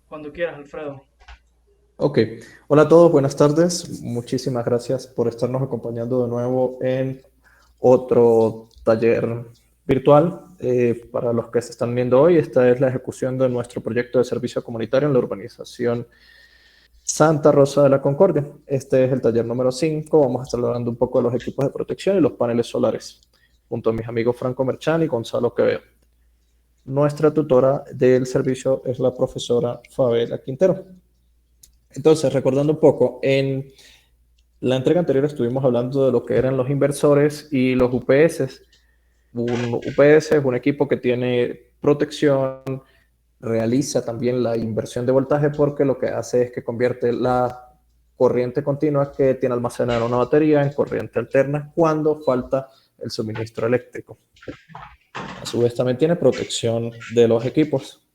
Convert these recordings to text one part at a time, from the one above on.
Cuando quieras, Alfredo. Ok, hola a todos, buenas tardes. Muchísimas gracias por estarnos acompañando de nuevo en otro taller virtual. Para los que se están viendo hoy, esta es la ejecución de nuestro proyecto de servicio comunitario en la urbanización Santa Rosa de la Concordia. Este es el taller número 5. Vamos a estar hablando un poco de los equipos de protección y los paneles solares, junto a mis amigos Franco Merchán y Gonzalo Quevedo. Nuestra tutora del servicio es la profesora Fabela Quintero. Entonces, recordando un poco, en la entrega anterior estuvimos hablando de lo que eran los inversores y los UPS. Un UPS es un equipo que tiene protección, realiza también la inversión de voltaje porque lo que hace es que convierte la corriente continua que tiene almacenada una batería en corriente alterna cuando falta el suministro eléctrico. A su vez también tiene protección de los equipos.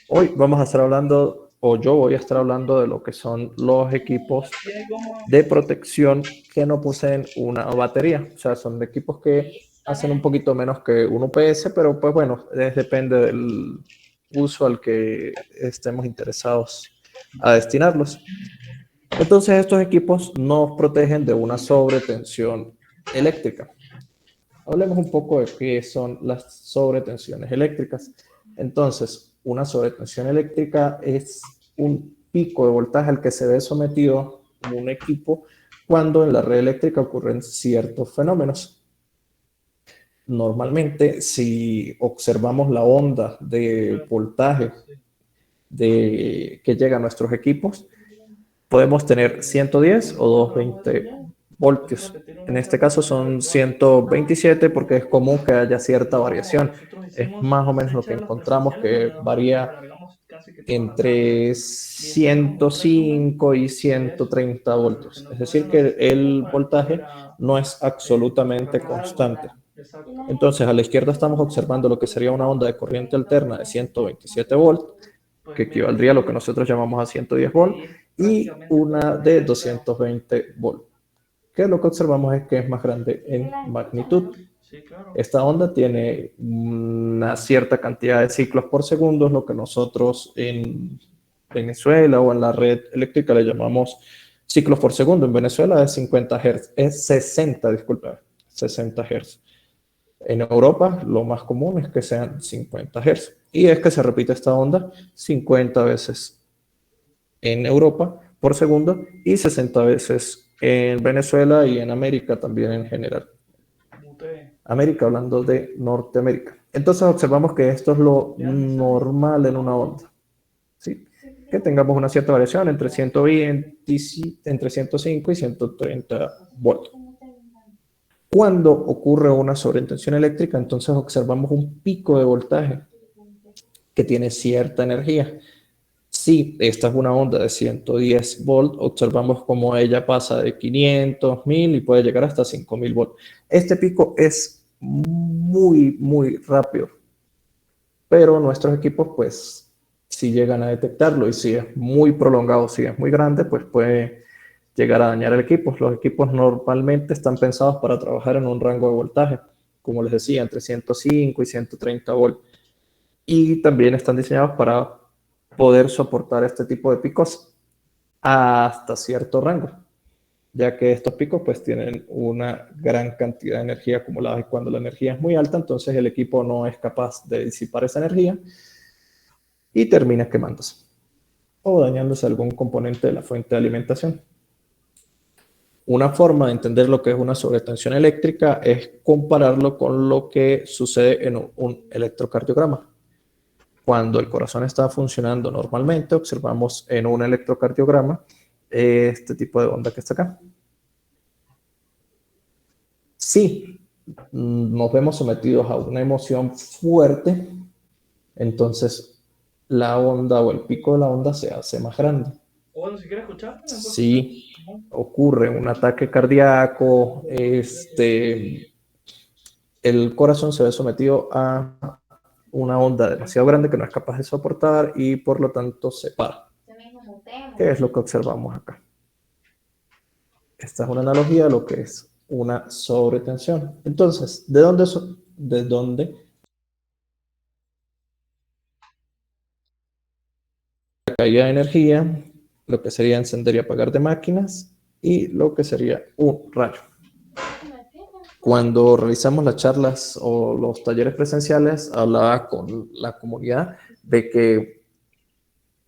Hoy vamos a estar hablando, o yo voy a estar hablando de lo que son los equipos de protección que no poseen una batería. O sea, son equipos que hacen un poquito menos que un UPS, pero pues bueno, depende del uso al que estemos interesados a destinarlos. Entonces, estos equipos nos protegen de una sobretensión eléctrica. Hablemos un poco de qué son las sobretensiones eléctricas. Entonces, una sobretensión eléctrica es un pico de voltaje al que se ve sometido un equipo cuando en la red eléctrica ocurren ciertos fenómenos. Normalmente, si observamos la onda de voltaje que llega a nuestros equipos, podemos tener 110 o 220 voltios. En este caso son 127 porque es común que haya cierta variación. Es más o menos lo que encontramos que varía entre 105 y 130 voltios. Es decir, que el voltaje no es absolutamente constante. Entonces, a la izquierda estamos observando lo que sería una onda de corriente alterna de 127 volts, que equivaldría a lo que nosotros llamamos a 110 volts, y una de 220 volts, que lo que observamos es que es más grande en magnitud. Esta onda tiene una cierta cantidad de ciclos por segundo, lo que nosotros en Venezuela o en la red eléctrica le llamamos ciclos por segundo. En Venezuela es 50 Hz, es 60, disculpa, 60 Hz. En Europa lo más común es que sean 50 Hz. Y es que se repite esta onda 50 veces en Europa por segundo y 60 veces en Venezuela y en América también en general. América hablando de Norteamérica. Entonces observamos que esto es lo normal en una onda, ¿sí? Que tengamos una cierta variación entre 120, entre 105 y 130 voltios. Cuando ocurre una sobreintensión eléctrica, entonces observamos un pico de voltaje que tiene cierta energía. Si esta es una onda de 110 volts, observamos cómo ella pasa de 500, 1000 y puede llegar hasta 5000 volts. Este pico es muy, muy rápido, pero nuestros equipos, pues, si llegan a detectarlo y si es muy prolongado, si es muy grande, pues puede llegar a dañar el equipo. Los equipos normalmente están pensados para trabajar en un rango de voltaje, como les decía, entre 105 y 130 volts. Y también están diseñados para poder soportar este tipo de picos hasta cierto rango, ya que estos picos pues tienen una gran cantidad de energía acumulada y cuando la energía es muy alta, entonces el equipo no es capaz de disipar esa energía y termina quemándose o dañándose algún componente de la fuente de alimentación. Una forma de entender lo que es una sobretensión eléctrica es compararlo con lo que sucede en un electrocardiograma. Cuando el corazón está funcionando normalmente, observamos en un electrocardiograma este tipo de onda que está acá. Si nos vemos sometidos a una emoción fuerte, entonces la onda o el pico de la onda se hace más grande. O bueno, si quieres escuchar, me puedes escuchar. Si ocurre un ataque cardíaco, el corazón se ve sometido a una onda demasiado grande que no es capaz de soportar y por lo tanto se para. ¿Qué es lo que observamos acá? Esta es una analogía de lo que es una sobretensión. Entonces, ¿de dónde caída de energía, lo que sería encender y apagar de máquinas y lo que sería un rayo. Cuando realizamos las charlas o los talleres presenciales, hablaba con la comunidad de que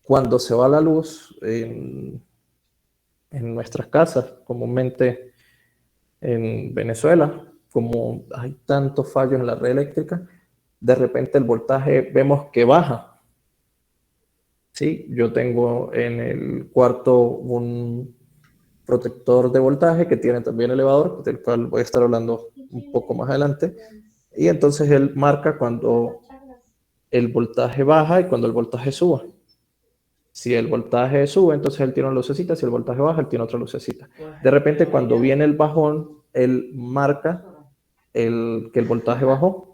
cuando se va la luz en nuestras casas, comúnmente en Venezuela, como hay tantos fallos en la red eléctrica, de repente el voltaje vemos que baja. Sí, yo tengo en el cuarto un protector de voltaje que tiene también elevador, del cual voy a estar hablando un poco más adelante, y entonces él marca cuando el voltaje baja y cuando el voltaje suba. Si el voltaje sube, entonces él tiene una lucecita, si el voltaje baja, él tiene otra lucecita. De repente, cuando viene el bajón, él marca que el voltaje bajó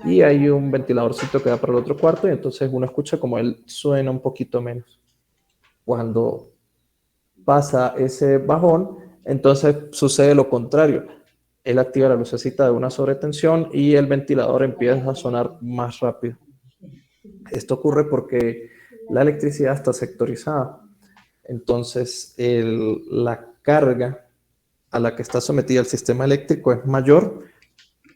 y hay un ventiladorcito que va para el otro cuarto y entonces uno escucha como él suena un poquito menos. Cuando pasa ese bajón, entonces sucede lo contrario. Él activa la lucecita de una sobretensión y el ventilador empieza a sonar más rápido. Esto ocurre porque la electricidad está sectorizada. Entonces, la carga a la que está sometida el sistema eléctrico es mayor.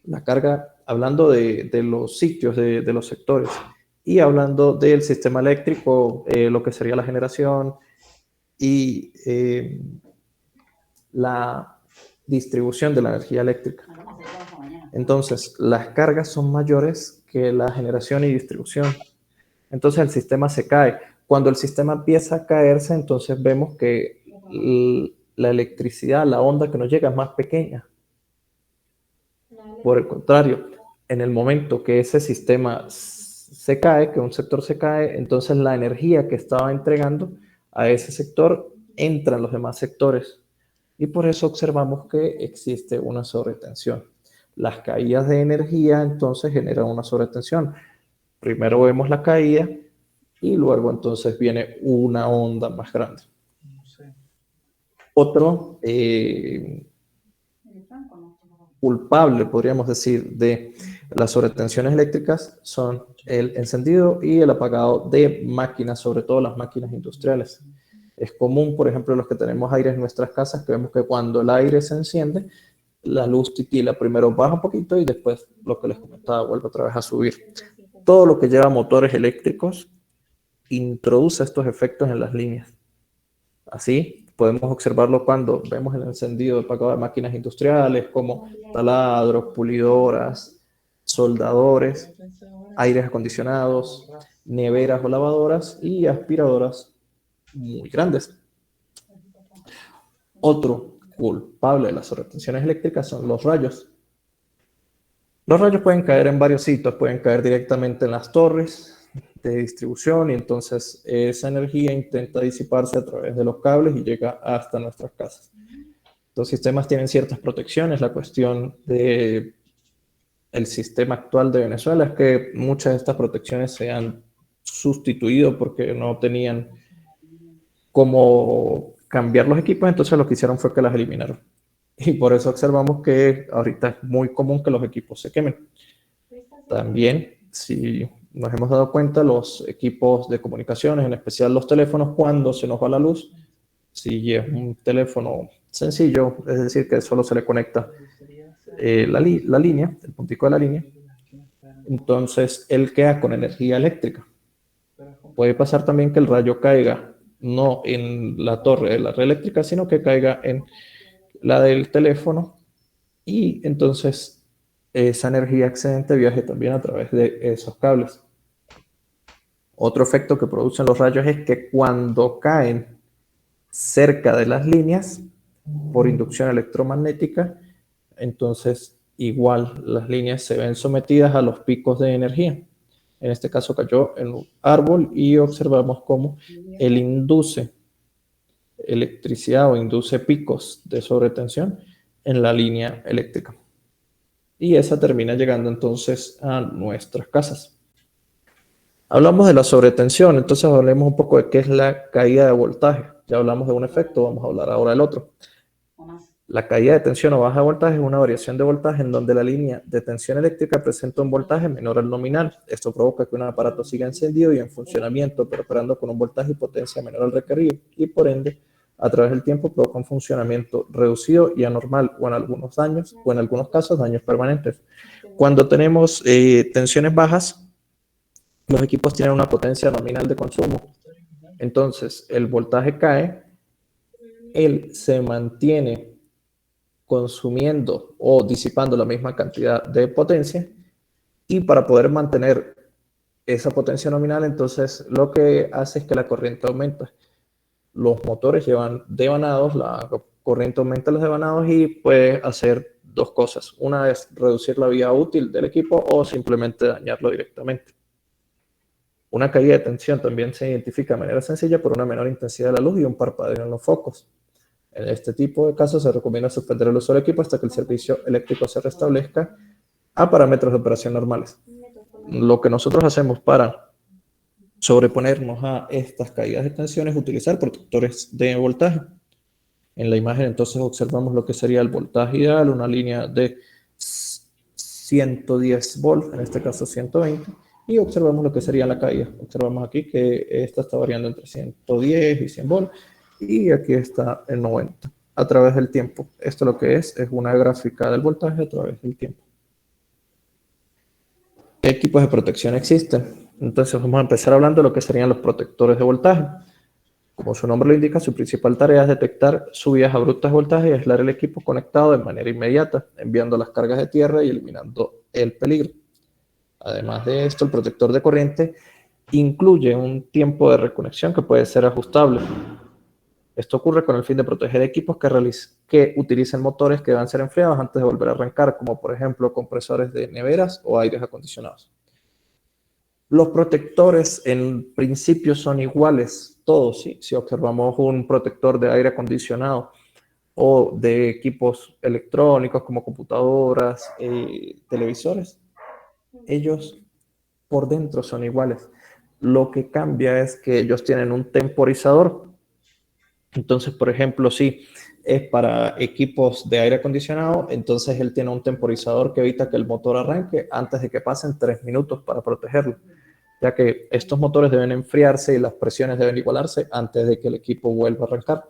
La carga, hablando de los sitios, de los sectores, y hablando del sistema eléctrico, lo que sería la generación y la distribución de la energía eléctrica. Entonces, las cargas son mayores que la generación y distribución. Entonces, el sistema se cae. Cuando el sistema empieza a caerse, entonces vemos que la electricidad, la onda que nos llega es más pequeña. Por el contrario, en el momento que ese sistema se cae, que un sector se cae, entonces la energía que estaba entregando a ese sector entra en los demás sectores. Y por eso observamos que existe una sobretensión. Las caídas de energía entonces generan una sobretensión. Primero vemos la caída y luego entonces viene una onda más grande. Otro culpable, podríamos decir, de las sobretensiones eléctricas son el encendido y el apagado de máquinas, sobre todo las máquinas industriales. Es común, por ejemplo, los que tenemos aire en nuestras casas, que vemos que cuando el aire se enciende, la luz titila, primero baja un poquito y después, lo que les comentaba, vuelve otra vez a subir. Todo lo que lleva motores eléctricos introduce estos efectos en las líneas. Así podemos observarlo cuando vemos el encendido de apagado de máquinas industriales como taladros, pulidoras, soldadores, aires acondicionados, neveras o lavadoras y aspiradoras muy grandes. Otro culpable de las sobretensiones eléctricas son los rayos. Los rayos pueden caer en varios sitios, pueden caer directamente en las torres de distribución y entonces esa energía intenta disiparse a través de los cables y llega hasta nuestras casas. Los sistemas tienen ciertas protecciones. La cuestión del sistema actual de Venezuela es que muchas de estas protecciones se han sustituido porque no tenían cómo cambiar los equipos, entonces lo que hicieron fue que las eliminaron. Y por eso observamos que ahorita es muy común que los equipos se quemen. También, si nos hemos dado cuenta, los equipos de comunicaciones, en especial los teléfonos, cuando se nos va la luz, si es un teléfono sencillo, es decir, que solo se le conecta la línea, el puntico de la línea, entonces él queda con energía eléctrica. Puede pasar también que el rayo caiga no en la torre de la red eléctrica, sino que caiga en la del teléfono y entonces esa energía excedente viaje también a través de esos cables. Otro efecto que producen los rayos es que cuando caen cerca de las líneas por inducción electromagnética, entonces igual las líneas se ven sometidas a los picos de energía. En este caso cayó en un árbol y observamos cómo él induce electricidad o induce picos de sobretensión en la línea eléctrica. Y esa termina llegando entonces a nuestras casas. Hablamos de la sobretensión, entonces hablemos un poco de qué es la caída de voltaje. Ya hablamos de un efecto, vamos a hablar ahora del otro. La caída de tensión o baja de voltaje es una variación de voltaje en donde la línea de tensión eléctrica presenta un voltaje menor al nominal. Esto provoca que un aparato siga encendido y en funcionamiento, pero operando con un voltaje y potencia menor al requerido, y por ende, a través del tiempo provoca un funcionamiento reducido y anormal, o en algunos casos, daños permanentes. Cuando tenemos tensiones bajas, los equipos tienen una potencia nominal de consumo. Entonces, el voltaje cae, él se mantiene consumiendo o disipando la misma cantidad de potencia, y para poder mantener esa potencia nominal, entonces lo que hace es que la corriente aumenta. Los motores llevan devanados, la corriente aumenta los devanados y puede hacer dos cosas. Una es reducir la vida útil del equipo o simplemente dañarlo directamente. Una caída de tensión también se identifica de manera sencilla por una menor intensidad de la luz y un parpadeo en los focos. En este tipo de casos se recomienda suspender el uso del equipo hasta que el servicio eléctrico se restablezca a parámetros de operación normales. Lo que nosotros hacemos para sobreponernos a estas caídas de tensión es utilizar protectores de voltaje. En la imagen entonces observamos lo que sería el voltaje ideal, una línea de 110 volts, en este caso 120, y observamos lo que sería la caída. Observamos aquí que esta está variando entre 110 y 100 volts, y aquí está el 90 a través del tiempo. Esto lo que es una gráfica del voltaje a través del tiempo. ¿Qué equipos de protección existen? Entonces vamos a empezar hablando de lo que serían los protectores de voltaje. Como su nombre lo indica, su principal tarea es detectar subidas abruptas de voltaje y aislar el equipo conectado de manera inmediata, enviando las cargas de tierra y eliminando el peligro. Además de esto, el protector de corriente incluye un tiempo de reconexión que puede ser ajustable. Esto ocurre con el fin de proteger equipos que utilicen motores que deben ser enfriados antes de volver a arrancar, como por ejemplo compresores de neveras o aires acondicionados. Los protectores en principio son iguales, todos, ¿sí? Si observamos un protector de aire acondicionado o de equipos electrónicos como computadoras, televisores, ellos por dentro son iguales. Lo que cambia es que ellos tienen un temporizador. Entonces, por ejemplo, si es para equipos de aire acondicionado, entonces él tiene un temporizador que evita que el motor arranque antes de que pasen 3 minutos para protegerlo, ya que estos motores deben enfriarse y las presiones deben igualarse antes de que el equipo vuelva a arrancar.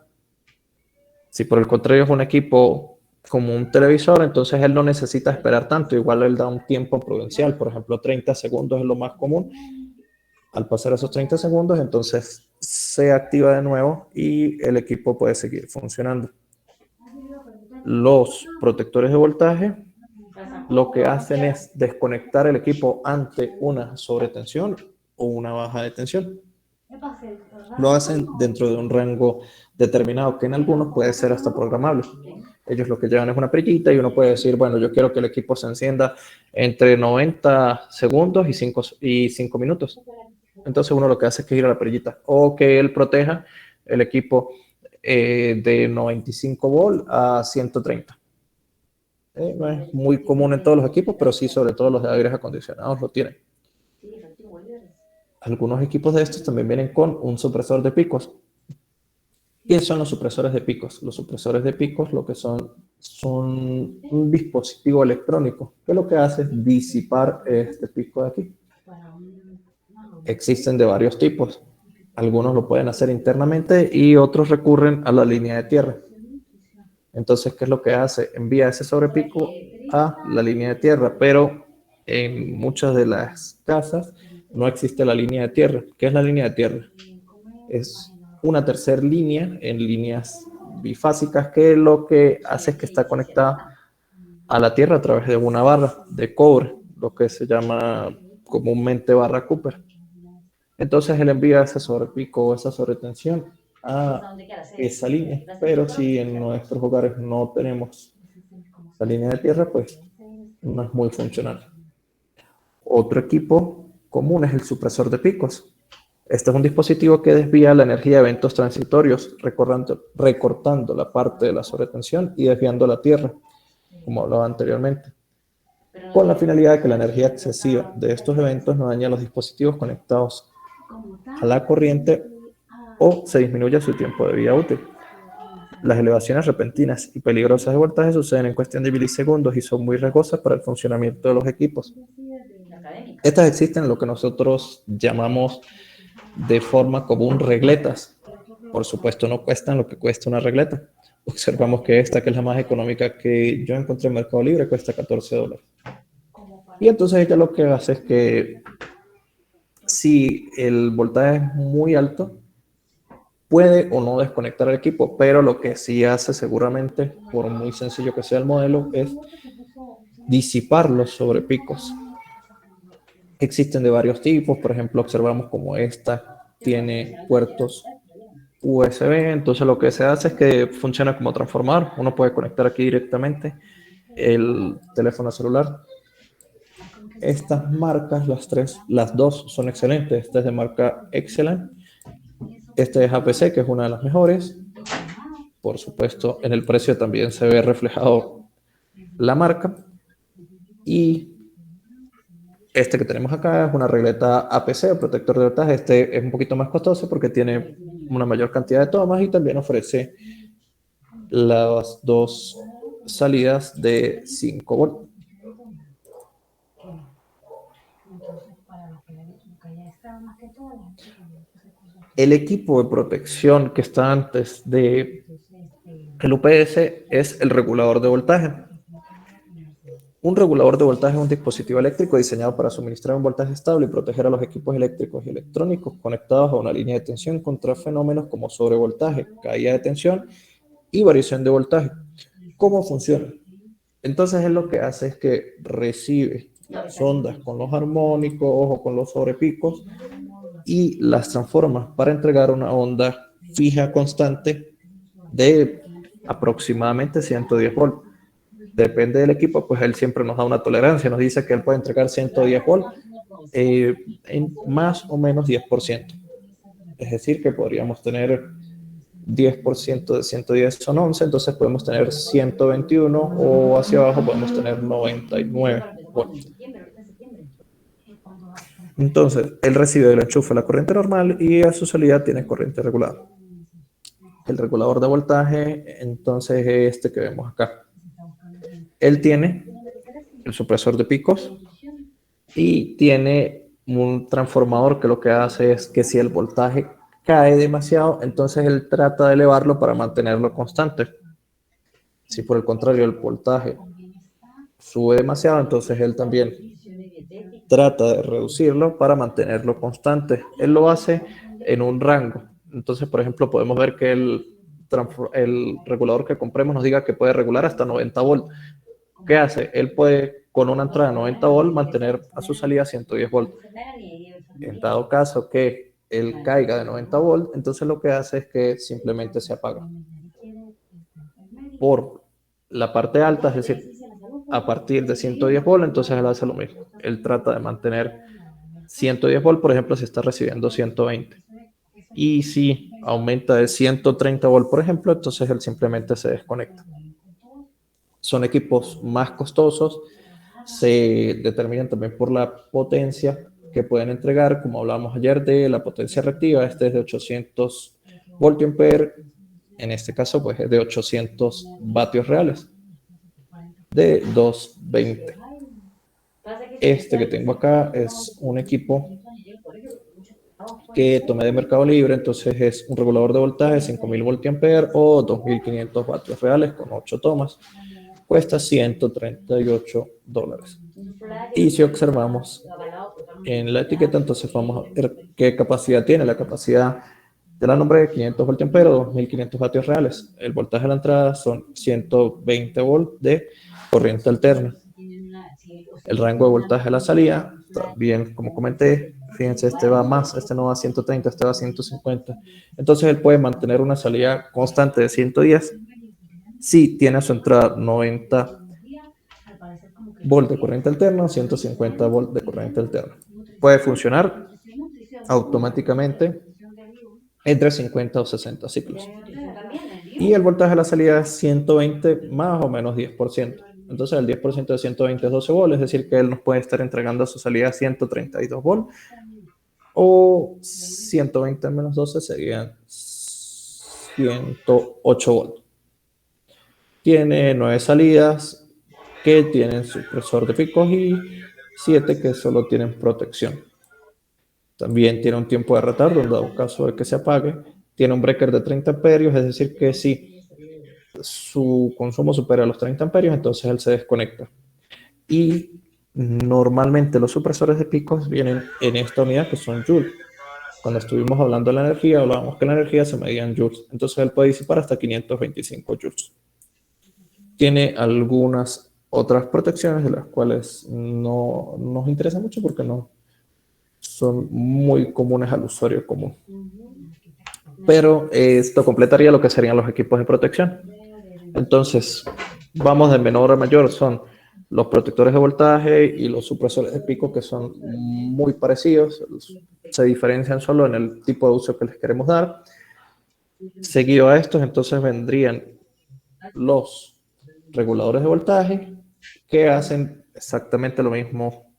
Si por el contrario es un equipo como un televisor, entonces él no necesita esperar tanto, igual él da un tiempo prudencial, por ejemplo 30 segundos es lo más común. Al pasar esos 30 segundos, entonces se activa de nuevo y el equipo puede seguir funcionando. Los protectores de voltaje lo que hacen es desconectar el equipo ante una sobretensión o una baja de tensión. Lo hacen dentro de un rango determinado que en algunos puede ser hasta programable. Ellos lo que llevan es una perillita y uno puede decir, bueno, yo quiero que el equipo se encienda entre 90 segundos y 5 minutos. Entonces uno lo que hace es que gira la perillita o que él proteja el equipo de 95 volts a 130. No es muy común en todos los equipos, pero sí, sobre todo los de aires acondicionados lo tienen. Algunos equipos de estos también vienen con un supresor de picos. ¿Qué son los supresores de picos? Los supresores de picos lo que son un dispositivo electrónico que lo que hace es disipar este pico de aquí. Existen de varios tipos. Algunos lo pueden hacer internamente y otros recurren a la línea de tierra. Entonces, ¿qué es lo que hace? Envía ese sobrepico a la línea de tierra, pero en muchas de las casas no existe la línea de tierra. ¿Qué es la línea de tierra? Es una tercera línea en líneas bifásicas que lo que hace es que está conectada a la tierra a través de una barra de cobre, lo que se llama comúnmente barra Cooper. Entonces él envía ese sobrepico o esa sobretensión a esa línea, pero si en nuestros hogares no tenemos la línea de tierra, pues no es muy funcional. Otro equipo común es el supresor de picos. Este es un dispositivo que desvía la energía de eventos transitorios, recortando la parte de la sobretensión y desviando la tierra, como hablaba anteriormente, con la finalidad de que la energía excesiva de estos eventos no dañe a los dispositivos conectados a la corriente o se disminuya su tiempo de vida útil. Las elevaciones repentinas y peligrosas de voltaje suceden en cuestión de milisegundos y son muy riesgosas para el funcionamiento de los equipos. Estas existen en lo que nosotros llamamos de forma común regletas. Por supuesto, no cuestan lo que cuesta una regleta. Observamos que esta, que es la más económica que yo encontré en Mercado Libre, cuesta $14. Y entonces ella lo que hace es que si el voltaje es muy alto, puede o no desconectar el equipo, pero lo que sí hace seguramente, por muy sencillo que sea el modelo, es disiparlos sobre picos. Existen de varios tipos, por ejemplo, observamos como esta tiene puertos USB, entonces lo que se hace es que funciona como transformador. Uno puede conectar aquí directamente el teléfono celular. Estas marcas, las dos son excelentes. Esta es de marca Excellent. Este es APC, que es una de las mejores. Por supuesto, en el precio también se ve reflejado la marca. Y este que tenemos acá es una regleta APC, protector de voltaje. Este es un poquito más costoso porque tiene una mayor cantidad de tomas y también ofrece las dos salidas de 5 volts. El equipo de protección que está antes de el UPS es el regulador de voltaje. Un regulador de voltaje es un dispositivo eléctrico diseñado para suministrar un voltaje estable y proteger a los equipos eléctricos y electrónicos conectados a una línea de tensión contra fenómenos como sobrevoltaje, caída de tensión y variación de voltaje. ¿Cómo funciona? Entonces él lo que hace es que recibe las ondas con los armónicos o con los sobrepicos y las transforma para entregar una onda fija constante de aproximadamente 110 volts. Depende del equipo, pues él siempre nos da una tolerancia, nos dice que él puede entregar 110 volts en más o menos 10%. Es decir, que podríamos tener 10% de 110 son 11, entonces podemos tener 121 o hacia abajo podemos tener 99 volts. Entonces, él recibe del enchufe la corriente normal y a su salida tiene corriente regulada. El regulador de voltaje, entonces, es este que vemos acá. Él tiene el supresor de picos y tiene un transformador que lo que hace es que si el voltaje cae demasiado, entonces él trata de elevarlo para mantenerlo constante. Si por el contrario el voltaje sube demasiado, entonces él también trata de reducirlo para mantenerlo constante. Él lo hace en un rango. Entonces, por ejemplo, podemos ver que el regulador que compremos nos diga que puede regular hasta 90 volts. ¿Qué hace? Él puede, con una entrada de 90 volts, mantener a su salida 110 volts. En dado caso que él caiga de 90 volts, entonces lo que hace es que simplemente se apaga. Por la parte alta, es decir, a partir de 110 volts, entonces él hace lo mismo. Él trata de mantener 110 volts, por ejemplo, si está recibiendo 120. Y si aumenta de 130 volts, por ejemplo, entonces él simplemente se desconecta. Son equipos más costosos, se determinan también por la potencia que pueden entregar, como hablamos ayer de la potencia reactiva. Este es de 800 voltiamperes, en este caso pues es de 800 vatios reales, de 220. Este que tengo acá es un equipo que tomé de Mercado Libre, entonces es un regulador de voltaje 5000 voltiamperes o 2500 vatios reales con 8 tomas. Cuesta $138. Y si observamos en la etiqueta, entonces vamos a ver qué capacidad tiene. La capacidad de la nombre de 500 voltiamperes o 2500 vatios reales. El voltaje de la entrada son 120 volts de corriente alterna. El rango de voltaje de la salida, también como comenté, fíjense, este va más, este no va a 130, este va a 150. Entonces él puede mantener una salida constante de 110 si tiene a su entrada 90 volts de corriente alterna, 150 volts de corriente alterna. Puede funcionar automáticamente entre 50 o 60 ciclos. Y el voltaje de la salida es 120 más o menos 10%. Entonces el 10% de 120 es 12 volts, es decir que él nos puede estar entregando a su salida 132 volts. O 120 menos 12 serían 108 volts. Tiene 9 salidas que tienen supresor de picos y 7 que solo tienen protección. También tiene un tiempo de retardo en dado caso de que se apague. Tiene un breaker de 30 amperios, es decir, que si su consumo supera los 30 amperios, entonces él se desconecta. Y normalmente los supresores de picos vienen en esta unidad que son joules. Cuando estuvimos hablando de la energía, hablábamos que la energía se medía en joules. Entonces él puede disipar hasta 525 joules. Tiene algunas otras protecciones de las cuales no nos interesa mucho porque no son muy comunes al usuario común. Pero esto completaría lo que serían los equipos de protección. Entonces, vamos de menor a mayor, son los protectores de voltaje y los supresores de pico, que son muy parecidos, se diferencian solo en el tipo de uso que les queremos dar. Seguido a estos, entonces vendrían los reguladores de voltaje, que hacen exactamente lo mismo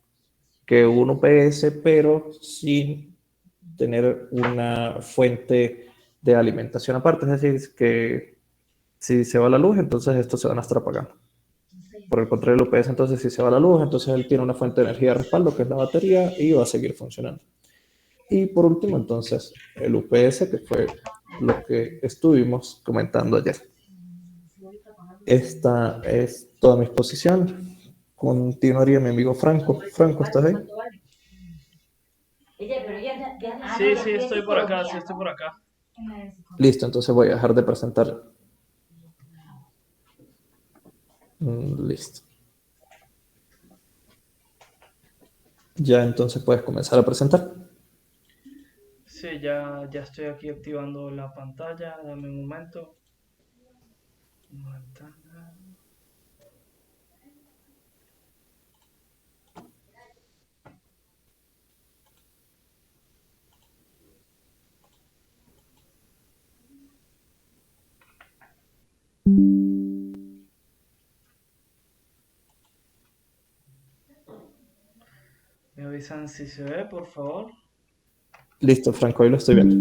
que un UPS, pero sin tener una fuente de alimentación aparte, es decir, que si se va la luz, entonces estos se van a estar apagando. Por el contrario, el UPS, entonces si se va la luz, entonces él tiene una fuente de energía de respaldo, que es la batería, y va a seguir funcionando. Y por último, entonces, el UPS, que fue lo que estuvimos comentando ayer. Esta es toda mi exposición. Continuaría mi amigo Franco. Franco, ¿estás ahí? Sí, sí, estoy por acá, sí, estoy por acá. Listo, entonces voy a dejar de presentar. Listo. Ya entonces puedes comenzar a presentar. Sí, ya estoy aquí activando la pantalla. Dame un momento. Ventana. ¿Me avisan si se ve, por favor? Listo, Franco, ahí lo estoy viendo.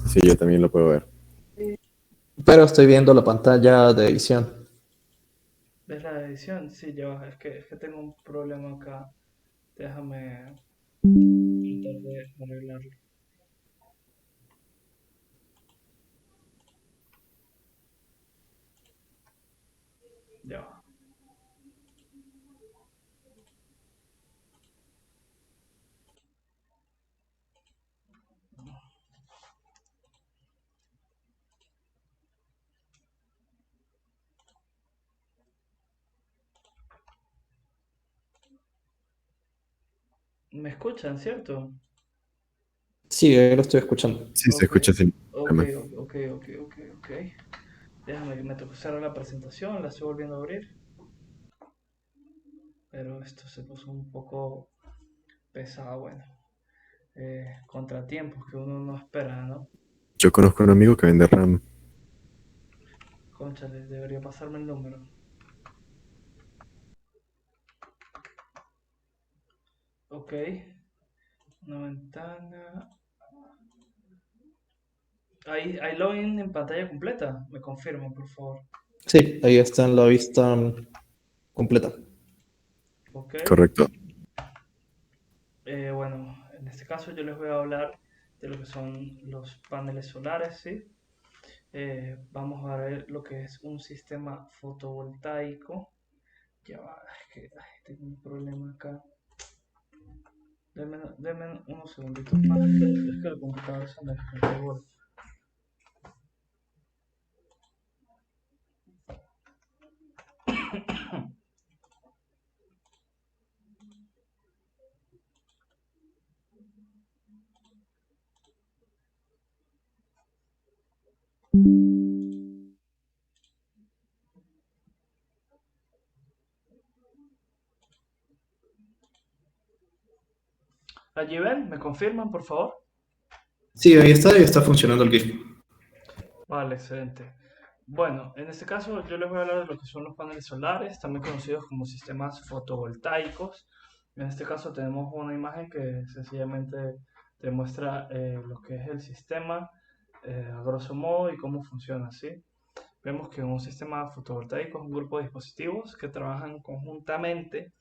Sí, yo también lo puedo ver. Pero estoy viendo la pantalla de edición. ¿Ves la edición? Sí, ya va. Es que tengo un problema acá. Déjame tratar de arreglarlo. Ya va. ¿Me escuchan, cierto? Sí, ahí lo estoy escuchando. Sí, se Ok, escucha sin ok, problema. ok. Déjame que me toque cerrar la presentación, la estoy volviendo a abrir. Pero esto se puso un poco pesado, bueno. Contratiempos que uno no espera, ¿no? Yo conozco a un amigo que vende RAM. Cónchale, debería pasarme el número. Ok, una ventana. ¿Hay login en pantalla completa? Me confirmo, por favor. Sí, ahí está en la vista completa. Ok. Correcto. Bueno, en este caso yo les voy a hablar de lo que son los paneles solares, ¿sí? Vamos a ver lo que es un sistema fotovoltaico. Ya va, es que tengo un problema acá. Denme unos segunditos más. Es que el computador se me desconfigura. Allí ven, ¿me confirman, por favor? Sí, ahí está funcionando el GIF. Vale, excelente. Bueno, en este caso yo les voy a hablar de lo que son los paneles solares, también conocidos como sistemas fotovoltaicos. En este caso tenemos una imagen que sencillamente demuestra lo que es el sistema. a grosso modo y cómo funciona, ¿sí? Vemos que un sistema fotovoltaico es un grupo de dispositivos que trabajan conjuntamente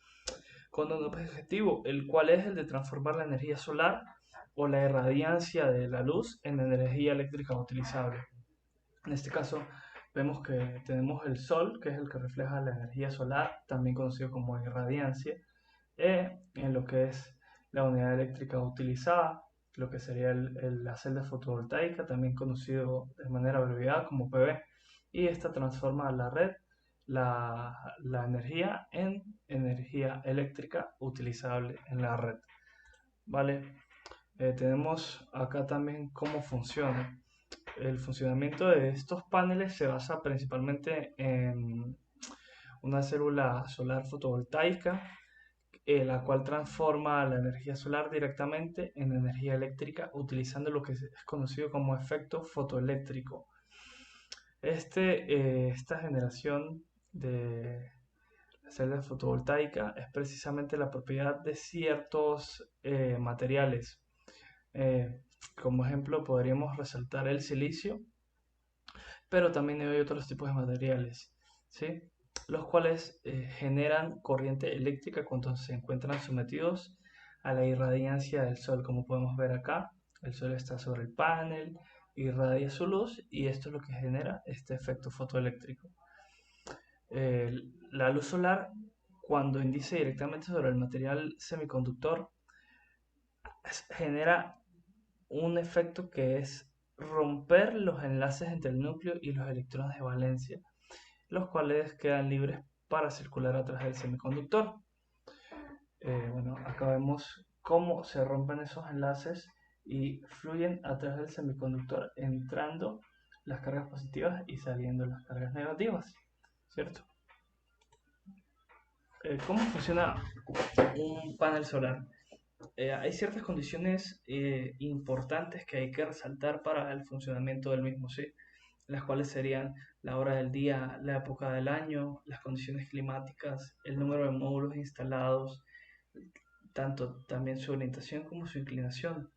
con un objetivo, el cual es el de transformar la energía solar o la irradiancia de la luz en energía eléctrica utilizable. En este caso, vemos que tenemos el sol, que es el que refleja la energía solar, también conocido como irradiancia, en lo que es la unidad eléctrica utilizada, lo que sería la celda fotovoltaica, también conocido de manera abreviada como PV, y esta transforma a la red la energía en energía eléctrica utilizable en la red. ¿Vale? Tenemos acá también cómo funciona. El funcionamiento de estos paneles se basa principalmente en una célula solar fotovoltaica, la cual transforma la energía solar directamente en energía eléctrica utilizando lo que es conocido como efecto fotoeléctrico. Esta generación de la celda fotovoltaica es precisamente la propiedad de ciertos materiales. Eh, como ejemplo podríamos resaltar el silicio, pero también hay otros tipos de materiales, ¿sí? Los cuales generan corriente eléctrica cuando se encuentran sometidos a la irradiancia del sol, como podemos ver acá. El sol está sobre el panel, irradia su luz y esto es lo que genera este efecto fotoeléctrico. La luz solar, cuando indice directamente sobre el material semiconductor, genera un efecto que es romper los enlaces entre el núcleo y los electrones de valencia, los cuales quedan libres para circular a través del semiconductor. Bueno, acá vemos cómo se rompen esos enlaces y fluyen a través del semiconductor, entrando las cargas positivas y saliendo las cargas negativas, ¿cierto? ¿Cómo funciona un panel solar? Hay ciertas condiciones importantes que hay que resaltar para el funcionamiento del mismo, ¿sí? Las cuales serían la hora del día, la época del año, las condiciones climáticas, el número de módulos instalados, tanto también su orientación como su inclinación.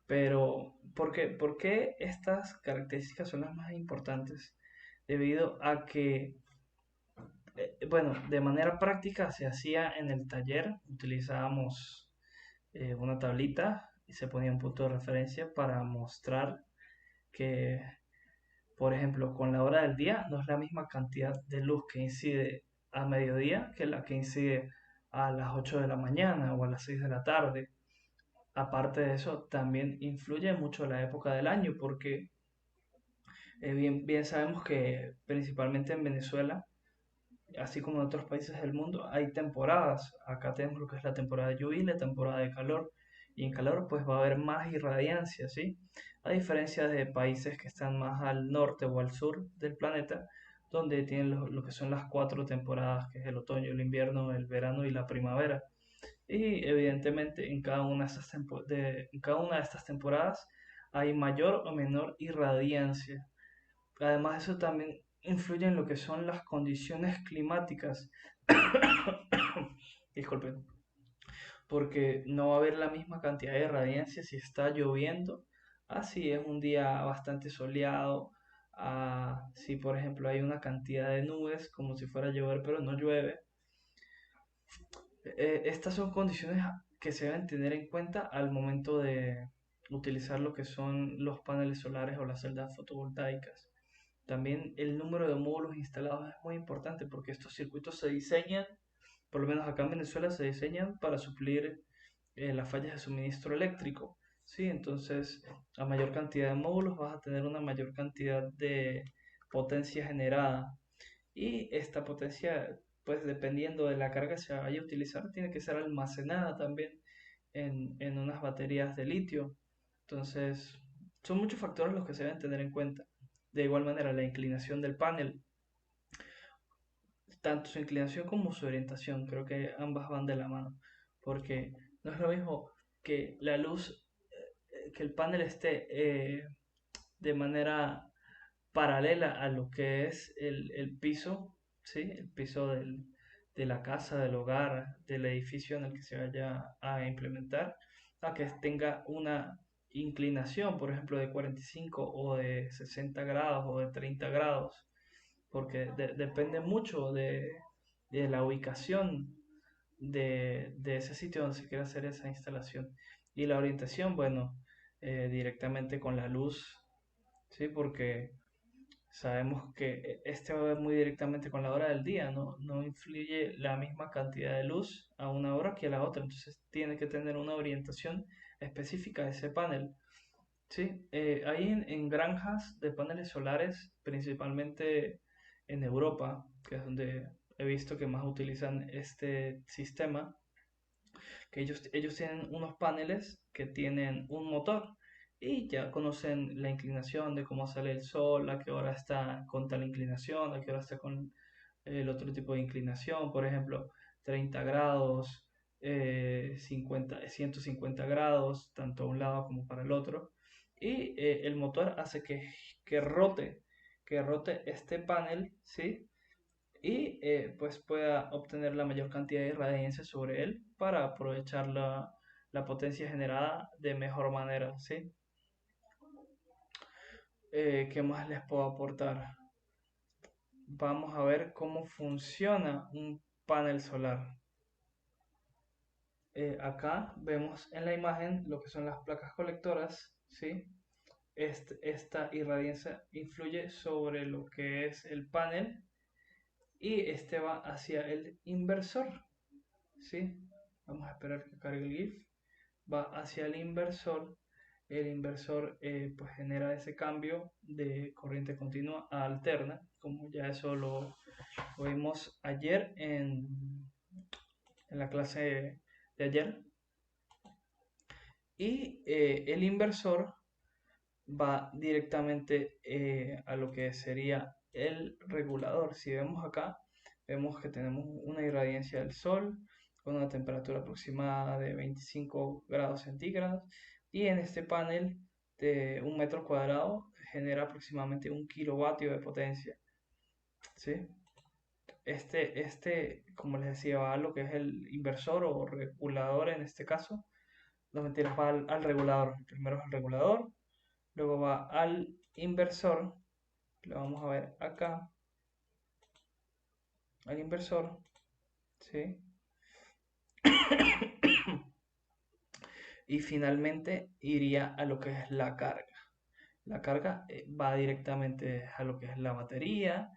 Pero, por qué estas características son las más importantes? Debido a que, bueno, de manera práctica se hacía en el taller, utilizábamos una tablita y se ponía un punto de referencia para mostrar que, por ejemplo, con la hora del día no es la misma cantidad de luz que incide a mediodía que la que incide a las 8 de la mañana o a las 6 de la tarde. Aparte de eso, también influye mucho la época del año porque bien sabemos que principalmente en Venezuela, así como en otros países del mundo, hay temporadas. Acá tenemos lo que es la temporada de lluvia y la temporada de calor. Y en calor pues va a haber más irradiancia, ¿sí? A diferencia de países que están más al norte o al sur del planeta, donde tienen lo que son las cuatro temporadas, que es el otoño, el invierno, el verano y la primavera. Y evidentemente en cada una de en cada una de estas temporadas hay mayor o menor irradiancia. Además, eso también influye en lo que son las condiciones climáticas. Disculpen, porque no va a haber la misma cantidad de radiancia si está lloviendo, así es un día bastante soleado, si por ejemplo hay una cantidad de nubes como si fuera a llover pero no llueve. Estas son condiciones que se deben tener en cuenta al momento de utilizar lo que son los paneles solares o las celdas fotovoltaicas. También el número de módulos instalados es muy importante porque estos circuitos se diseñan, por lo menos acá en Venezuela, se diseñan para suplir las fallas de suministro eléctrico. ¿Sí? Entonces, a mayor cantidad de módulos vas a tener una mayor cantidad de potencia generada. Y esta potencia, pues dependiendo de la carga que se vaya a utilizar, tiene que ser almacenada también en unas baterías de litio. Entonces, son muchos factores los que se deben tener en cuenta. De igual manera, la inclinación del panel, tanto su inclinación como su orientación, creo que ambas van de la mano, porque no es lo mismo que la luz, que el panel esté de manera paralela a lo que es el piso, ¿sí? El piso de la casa, del hogar, del edificio en el que se vaya a implementar, a que tenga una inclinación, por ejemplo, de 45 o de 60 grados o de 30 grados, porque depende mucho de la ubicación de ese sitio donde se quiere hacer esa instalación. Y la orientación, bueno, directamente con la luz, ¿sí? Porque sabemos que este va a ver muy directamente con la hora del día, ¿no? No influye la misma cantidad de luz a una hora que a la otra, entonces tiene que tener una orientación específica de ese panel. Sí, hay en granjas de paneles solares, principalmente en Europa, que es donde he visto que más utilizan este sistema, que ellos tienen unos paneles que tienen un motor y ya conocen la inclinación de cómo sale el sol, a qué hora está con tal inclinación, a qué hora está con el otro tipo de inclinación, por ejemplo, 30 grados, 150 grados, tanto a un lado como para el otro. Y el motor hace que rote, que rote este panel, ¿sí? Y pues pueda obtener la mayor cantidad de radiancia sobre él para aprovechar la potencia generada de mejor manera, ¿sí? ¿Qué más les puedo aportar? Vamos a ver cómo funciona un panel solar. Acá vemos en la imagen lo que son las placas colectoras, ¿sí? Esta irradiancia influye sobre lo que es el panel y este va hacia el inversor, ¿sí? Vamos a esperar que cargue el GIF. Va hacia el inversor pues genera ese cambio de corriente continua a alterna, como ya eso lo vimos ayer en la clase de ayer. Y el inversor va directamente a lo que sería el regulador. Si vemos acá, vemos que tenemos una irradiancia del sol con una temperatura aproximada de 25 grados centígrados y en este panel de 1 metro cuadrado genera aproximadamente 1 kilovatio de potencia, ¿sí? Como les decía, va a lo que es el inversor o regulador en este caso. No, mentiras, va al regulador. Primero es el regulador, luego va al inversor, lo vamos a ver acá, al inversor, ¿sí? Y finalmente iría a lo que es la carga. La carga va directamente a lo que es la batería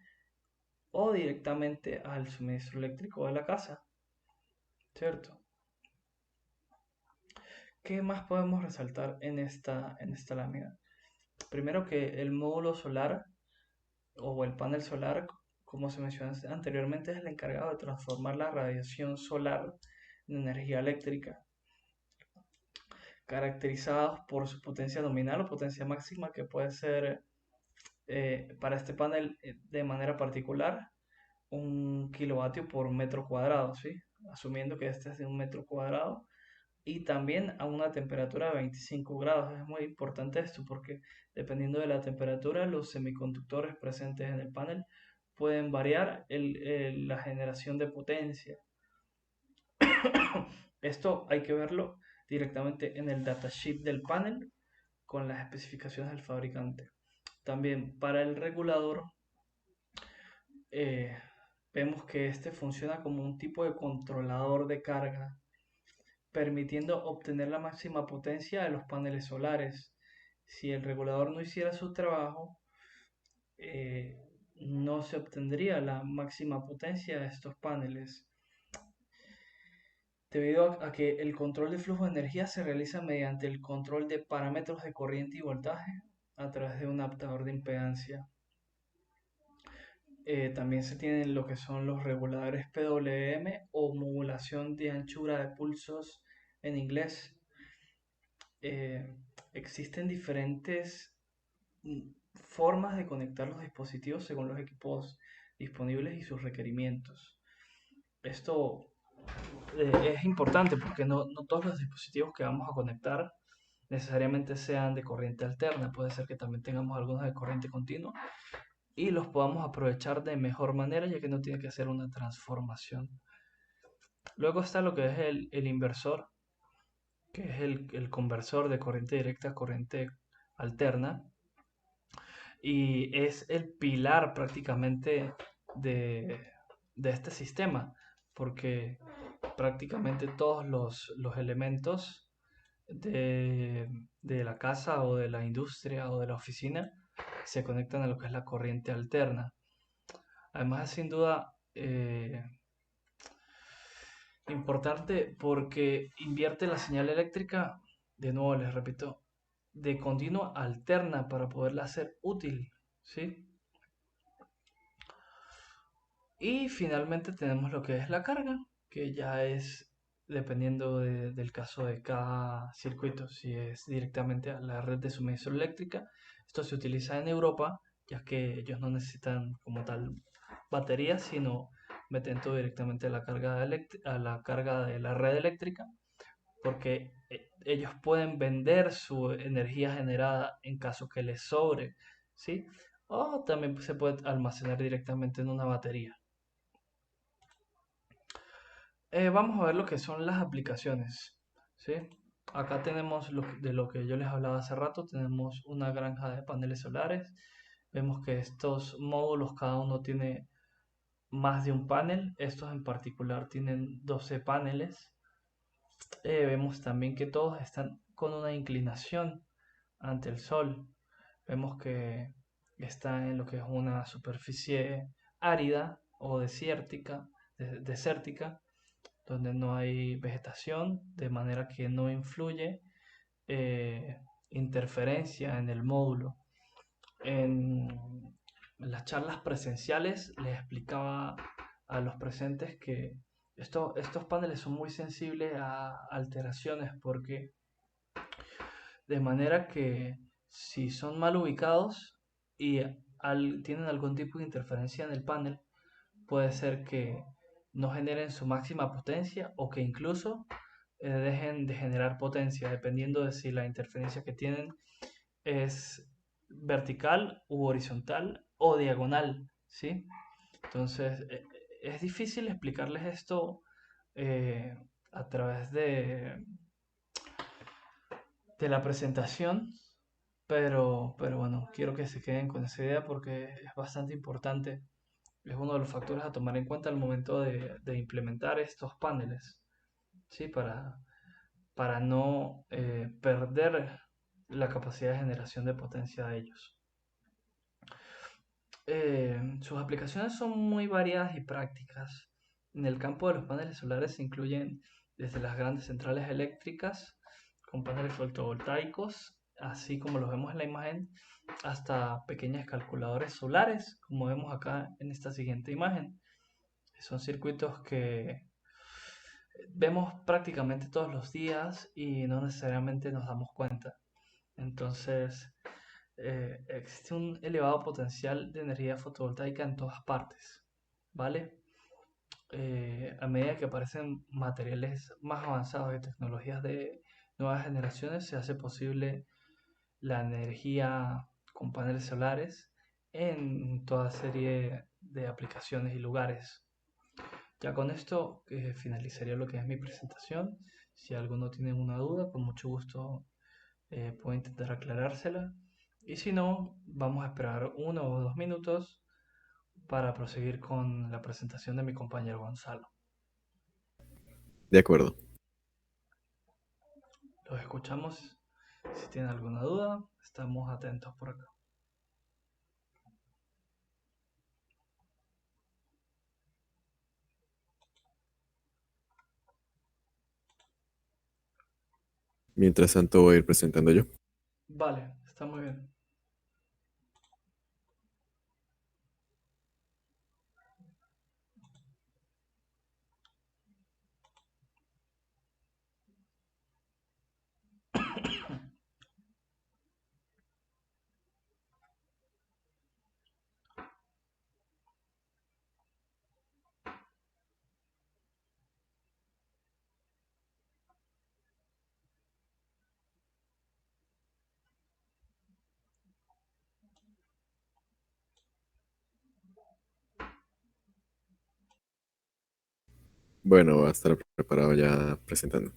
o directamente al suministro eléctrico de la casa, ¿cierto? ¿Qué más podemos resaltar en esta lámina? Primero que el módulo solar o el panel solar, como se mencionó anteriormente, es el encargado de transformar la radiación solar en energía eléctrica, caracterizados por su potencia nominal o potencia máxima, que puede ser para este panel de manera particular 1 kilovatio por metro cuadrado, ¿sí? Asumiendo que este es de 1 metro cuadrado y también a una temperatura de 25 grados. Es muy importante esto porque dependiendo de la temperatura, los semiconductores presentes en el panel pueden variar la generación de potencia. Esto hay que verlo directamente en el datasheet del panel con las especificaciones del fabricante. También para el regulador eh, vemos que este funciona como un tipo de controlador de carga, permitiendo obtener la máxima potencia de los paneles solares. Si el regulador no hiciera su trabajo, eh, no se obtendría la máxima potencia de estos paneles, debido a que el control de flujo de energía se realiza mediante el control de parámetros de corriente y voltaje a través de un adaptador de impedancia. También se tienen lo que son los reguladores PWM o modulación de anchura de pulsos en inglés. Eh, Existen diferentes formas de conectar los dispositivos según los equipos disponibles y sus requerimientos. Esto es importante porque no todos los dispositivos que vamos a conectar necesariamente sean de corriente alterna. Puede ser que también tengamos algunos de corriente continua y los podamos aprovechar de mejor manera ya que no tiene que hacer una transformación. Luego está lo que es el inversor. que es el conversor de corriente directa a corriente alterna, y es el pilar prácticamente de, de este sistema, porque prácticamente todos los elementos de, de la casa o de la industria o de la oficina se conectan a lo que es la corriente alterna. Además, es sin duda importante porque invierte la señal eléctrica, de nuevo les repito, de continuo alterna para poderla hacer útil, ¿sí? Y finalmente tenemos lo que es la carga, que ya es dependiendo del caso de cada circuito, si es directamente a la red de suministro eléctrica. Esto se utiliza en Europa, ya que ellos no necesitan como tal baterías, sino meten todo directamente a la carga, a la carga de la red eléctrica, porque ellos pueden vender su energía generada en caso que les sobre, ¿sí? O también se puede almacenar directamente en una batería. Vamos a ver lo que son las aplicaciones, ¿sí? Acá tenemos de lo que yo les hablaba hace rato, tenemos una granja de paneles solares. Vemos que estos módulos cada uno tiene más de un panel. Estos en particular tienen 12 paneles. Vemos también que todos están con una inclinación ante el sol. Vemos que está en lo que es una superficie árida o desértica, donde no hay vegetación, de manera que no influye eh, interferencia en el módulo. En las charlas presenciales les explicaba a los presentes que estos paneles son muy sensibles a alteraciones porque de manera que si son mal ubicados y tienen algún tipo de interferencia en el panel, puede ser que no generen su máxima potencia o que incluso dejen de generar potencia, dependiendo de si la interferencia que tienen es vertical u horizontal o diagonal, ¿sí? Entonces, es difícil explicarles esto eh, a través de la presentación, pero bueno, quiero que se queden con esa idea porque es bastante importante. Es uno de los factores a tomar en cuenta al momento de implementar estos paneles, ¿sí? Para no perder la capacidad de generación de potencia de ellos. Sus aplicaciones son muy variadas y prácticas. En el campo de los paneles solares se incluyen desde las grandes centrales eléctricas con paneles fotovoltaicos, así como los vemos en la imagen, hasta pequeños calculadores solares, como vemos acá en esta siguiente imagen. Son circuitos que vemos prácticamente todos los días y no necesariamente nos damos cuenta. Entonces, existe un elevado potencial de energía fotovoltaica en todas partes, ¿vale? A medida que aparecen materiales más avanzados y tecnologías de nuevas generaciones, se hace posible la energía con paneles solares en toda serie de aplicaciones y lugares. Ya con esto finalizaría lo que es mi presentación. Si alguno tiene una duda, con mucho gusto puedo intentar aclarársela. Y si no, vamos a esperar 1 o 2 minutos para proseguir con la presentación de mi compañero Gonzalo. De acuerdo. Los escuchamos. Si tienen alguna duda, estamos atentos por acá. Mientras tanto voy a ir presentando yo. Vale, está muy bien. Bueno, va a estar preparado ya presentando.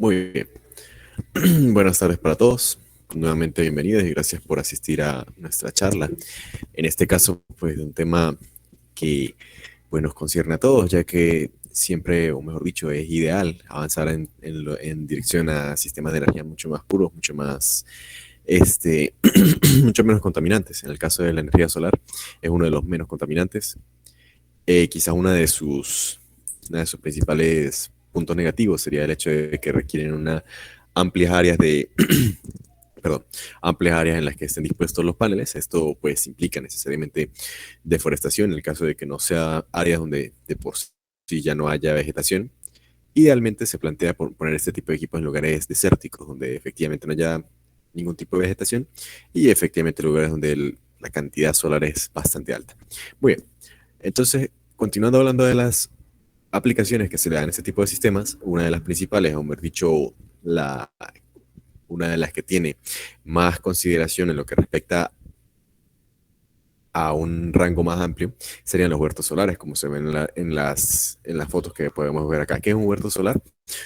Muy bien. Buenas tardes para todos. Nuevamente bienvenidos y gracias por asistir a nuestra charla. En este caso, pues, de un tema que pues, nos concierne a todos, ya que siempre, o mejor dicho, es ideal avanzar en dirección a sistemas de energía mucho más puros, mucho más, mucho menos contaminantes. En el caso de la energía solar, es uno de los menos contaminantes. Quizás una de sus principales puntos negativos sería el hecho de que requieren amplias áreas perdón, amplias áreas en las que estén dispuestos los paneles. Esto pues implica necesariamente deforestación en el caso de que no sea áreas donde de por sí ya no haya vegetación. Idealmente se plantea poner este tipo de equipos en lugares desérticos, donde efectivamente no haya ningún tipo de vegetación y efectivamente lugares donde la cantidad solar es bastante alta. Muy bien, entonces, continuando hablando de las aplicaciones que se le dan a este tipo de sistemas, una de las principales, o mejor dicho, una de las que tiene más consideración en lo que respecta a un rango más amplio, serían los huertos solares, como se ven en las fotos que podemos ver acá. ¿Qué es un huerto solar?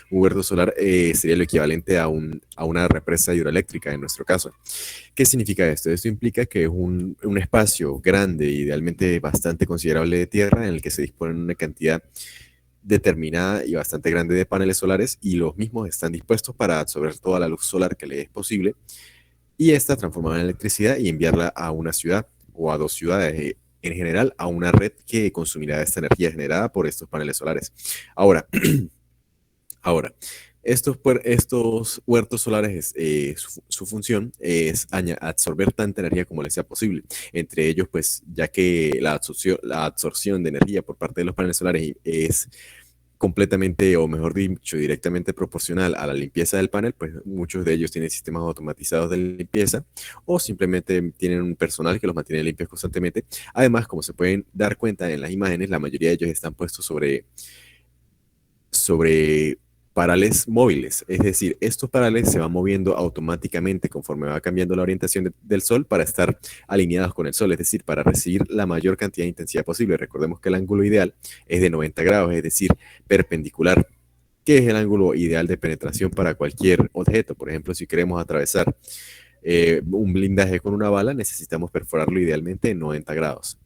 Un huerto solar sería lo equivalente a una represa hidroeléctrica en nuestro caso. ¿Qué significa esto? Esto implica que es un espacio grande, idealmente bastante considerable de tierra, en el que se dispone una cantidad determinada y bastante grande de paneles solares y los mismos están dispuestos para absorber toda la luz solar que le es posible y esta transformarla en electricidad y enviarla a una ciudad o a dos ciudades, en general a una red que consumirá esta energía generada por estos paneles solares. Ahora, ahora, estos huertos solares, su función es absorber tanta energía como les sea posible. Entre ellos, pues, ya que la absorción de energía por parte de los paneles solares es completamente, o mejor dicho, directamente proporcional a la limpieza del panel, pues muchos de ellos tienen sistemas automatizados de limpieza o simplemente tienen un personal que los mantiene limpios constantemente. Además, como se pueden dar cuenta en las imágenes, la mayoría de ellos están puestos sobre parales móviles, es decir, estos parales se van moviendo automáticamente conforme va cambiando la orientación del sol para estar alineados con el sol, es decir, para recibir la mayor cantidad de intensidad posible. Recordemos que el ángulo ideal es de 90 grados, es decir, perpendicular, que es el ángulo ideal de penetración para cualquier objeto. Por ejemplo, si queremos atravesar un blindaje con una bala, necesitamos perforarlo idealmente en 90 grados.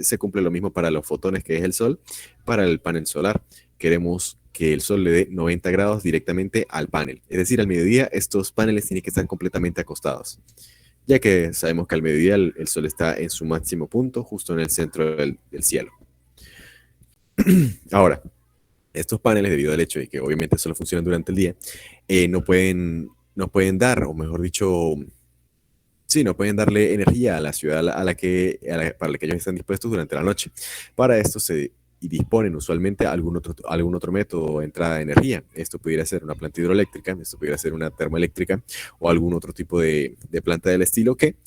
Se cumple lo mismo para los fotones, que es el sol, para el panel solar. Queremos que el sol le dé 90 grados directamente al panel. Es decir, al mediodía estos paneles tienen que estar completamente acostados, ya que sabemos que al mediodía el sol está en su máximo punto, justo en el centro del cielo. Ahora, estos paneles, debido al hecho de que obviamente solo funcionan durante el día, no pueden dar, o mejor dicho, sí, no pueden darle energía a la ciudad para la que ellos están dispuestos durante la noche. Para esto y disponen usualmente algún otro método de entrada de energía. Esto pudiera ser una planta hidroeléctrica, esto pudiera ser una termoeléctrica o algún otro tipo de planta del estilo que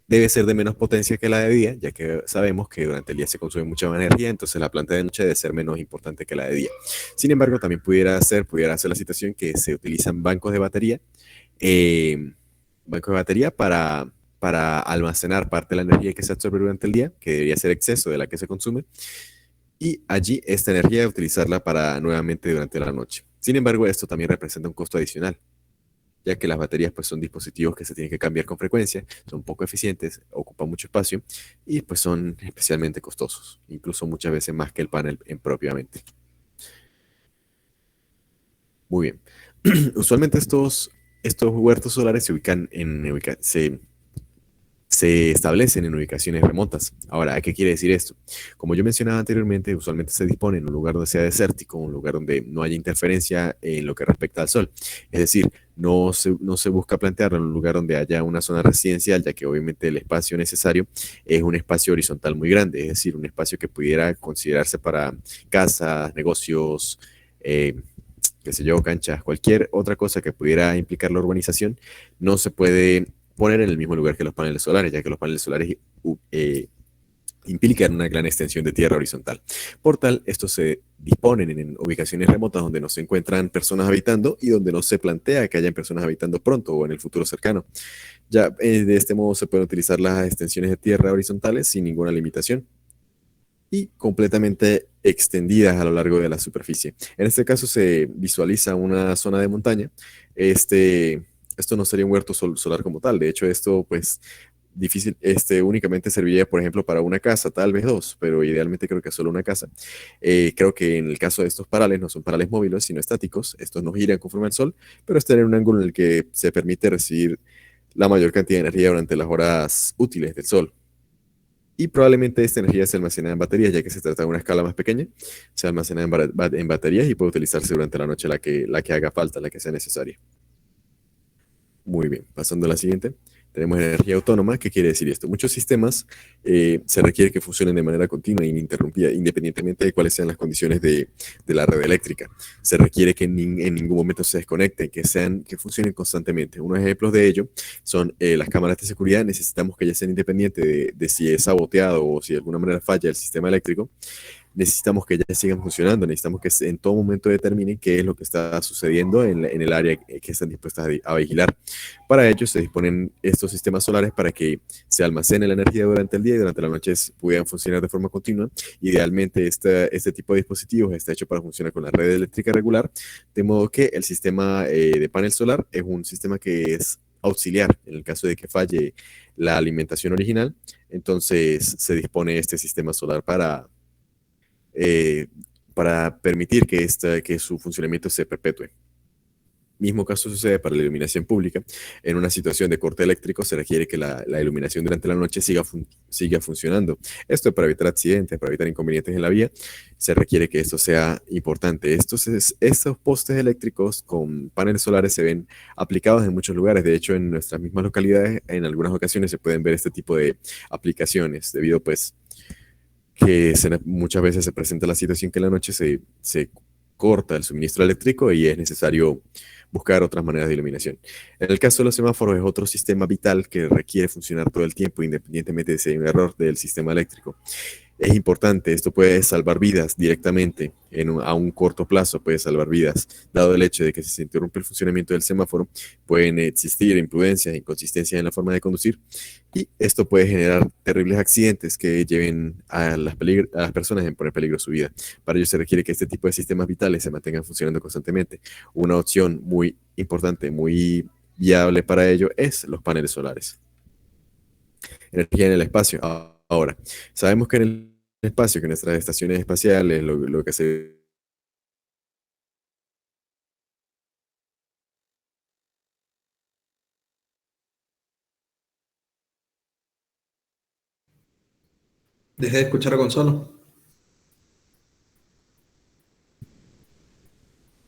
debe ser de menos potencia que la de día, ya que sabemos que durante el día se consume mucha más energía, entonces la planta de noche debe ser menos importante que la de día. Sin embargo, también pudiera ser la situación que se utilizan eh, bancos de batería para almacenar parte de la energía que se absorbe durante el día, que debería ser exceso de la que se consume, y allí esta energía utilizarla para nuevamente durante la noche. Sin embargo, esto también representa un costo adicional, ya que las baterías pues son dispositivos que se tienen que cambiar con frecuencia, son poco eficientes, ocupan mucho espacio y pues son especialmente costosos, incluso muchas veces más que el panel propiamente. Muy bien. Usualmente estos huertos solares se establecen en ubicaciones remotas. Ahora, ¿qué quiere decir esto? Como yo mencionaba anteriormente, usualmente se dispone en un lugar donde sea desértico, un lugar donde no haya interferencia en lo que respecta al sol. Es decir, no se busca plantearlo en un lugar donde haya una zona residencial, ya que obviamente el espacio necesario es un espacio horizontal muy grande, es decir, un espacio que pudiera considerarse para casas, negocios, qué sé yo, canchas, cualquier otra cosa que pudiera implicar la urbanización, no se puede poner en el mismo lugar que los paneles solares, ya que los paneles solares implican una gran extensión de tierra horizontal. Por tal, estos se disponen en ubicaciones remotas donde no se encuentran personas habitando y donde no se plantea que hayan personas habitando pronto o en el futuro cercano. Ya de este modo se pueden utilizar las extensiones de tierra horizontales sin ninguna limitación. y completamente extendidas a lo largo de la superficie. En este caso se visualiza una zona de montaña. Esto no sería un huerto solar como tal. De hecho, esto pues difícil, únicamente serviría, por ejemplo, para una casa, tal vez dos, pero idealmente creo que solo una casa. Creo que en el caso de estos parales, no son parales móviles, sino estáticos. Estos no giran conforme al sol, pero están en un ángulo en el que se permite recibir la mayor cantidad de energía durante las horas útiles del sol. Y probablemente esta energía se almacena en baterías, ya que se trata de una escala más pequeña. Se almacena en baterías y puede utilizarse durante la noche la que haga falta, la que sea necesaria. Muy bien, pasando a la siguiente. Tenemos energía autónoma. ¿Qué quiere decir esto? Muchos sistemas se requiere que funcionen de manera continua e ininterrumpida, independientemente de cuáles sean las condiciones de la red eléctrica. Se requiere que en ningún momento se desconecten, que funcionen constantemente. Unos ejemplos de ello son las cámaras de seguridad. Necesitamos que ellas sean independientes de si es saboteado o si de alguna manera falla el sistema eléctrico. Necesitamos que ya sigan funcionando, necesitamos que en todo momento determinen qué es lo que está sucediendo en el área que están dispuestas a vigilar. Para ello se disponen estos sistemas solares para que se almacene la energía durante el día y durante la noche puedan funcionar de forma continua. Idealmente este tipo de dispositivos está hecho para funcionar con la red eléctrica regular, de modo que el sistema de panel solar es un sistema que es auxiliar en el caso de que falle la alimentación original. Entonces se dispone este sistema solar eh, para permitir que su funcionamiento se perpetúe. Mismo caso sucede para la iluminación pública. En una situación de corte eléctrico se requiere que la iluminación durante la noche siga funcionando. Esto es para evitar accidentes, para evitar inconvenientes en la vía. Se requiere que esto sea importante. Estos postes eléctricos con paneles solares se ven aplicados en muchos lugares. De hecho, en nuestras mismas localidades, en algunas ocasiones se pueden ver este tipo de aplicaciones, debido pues que muchas veces se presenta la situación que en la noche se corta el suministro eléctrico y es necesario buscar otras maneras de iluminación. En el caso de los semáforos es otro sistema vital que requiere funcionar todo el tiempo, independientemente de si hay un error del sistema eléctrico. Es importante, esto puede salvar vidas directamente a un corto plazo, puede salvar vidas, dado el hecho de que si se interrumpe el funcionamiento del semáforo, pueden existir imprudencias, inconsistencias en la forma de conducir, y esto puede generar terribles accidentes que lleven a las personas en poner en peligro su vida. Para ello se requiere que este tipo de sistemas vitales se mantengan funcionando constantemente. Una opción muy importante, muy viable para ello es los paneles solares. Energía en el espacio. Ahora, sabemos que en el espacio, que nuestras estaciones espaciales, lo que se... Dejé de escuchar a Gonzalo.